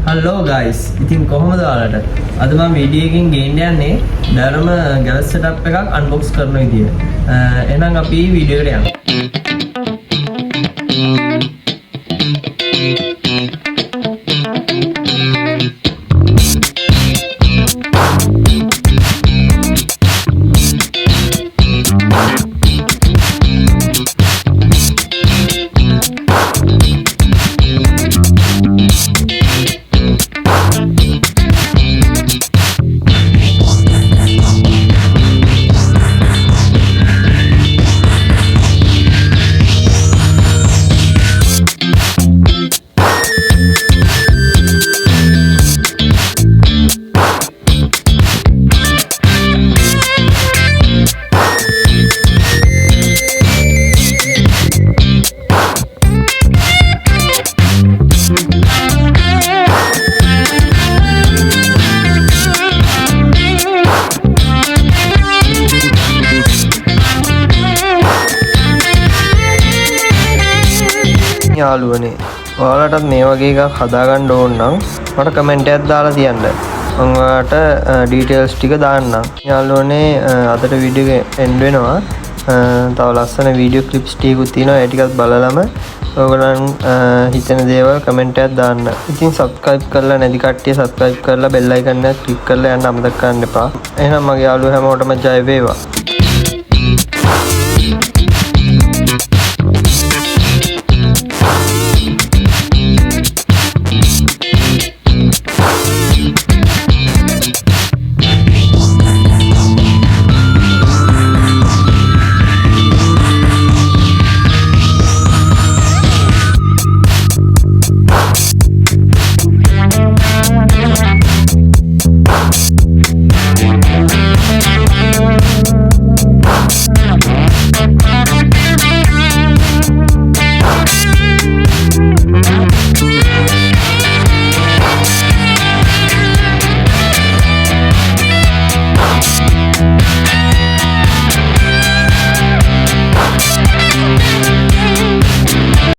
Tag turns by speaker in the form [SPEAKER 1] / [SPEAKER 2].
[SPEAKER 1] Hello guys. ඉතින් කොහොමද ඔයාලට? අද මම වීඩියෝ එකකින් ගේන්න යන්නේ ධර්ම ගැලස් සෙටප් එකක් අන්බොක්ස් කරන විදිය. එහෙනම් අපි වීඩියෝ එකට යමු. යාළුවනේ ඔයාලටත් මේ වගේ එකක් හදාගන්න ඕන නම් මට කමෙන්ට් එකක් දාලා තියන්න. මම ඔයාලට ඩීටේල්ස් ටික දාන්නම්. යාළුවනේ අදට වීඩියෝ එක එන්ඩ් වෙනවා. තව ලස්සන වීඩියෝ ක්ලිප්ස් ටිකකුත් තියෙනවා. ඒ ටිකත් බලලම ඔයගොල්ලන් හිතන දේවල් කමෙන්ට් එකක් දාන්න. ඉතින් සබ්ස්ක්‍රයිබ් කරලා නැති කට්ටිය සබ්ස්ක්‍රයිබ් කරලා බෙල් අයිකන් එක ක්ලික් කරලා යන්න අමතක කරන්න එපා. එහෙනම් මගේ යාළුවෝ හැමෝටම ජය වේවා.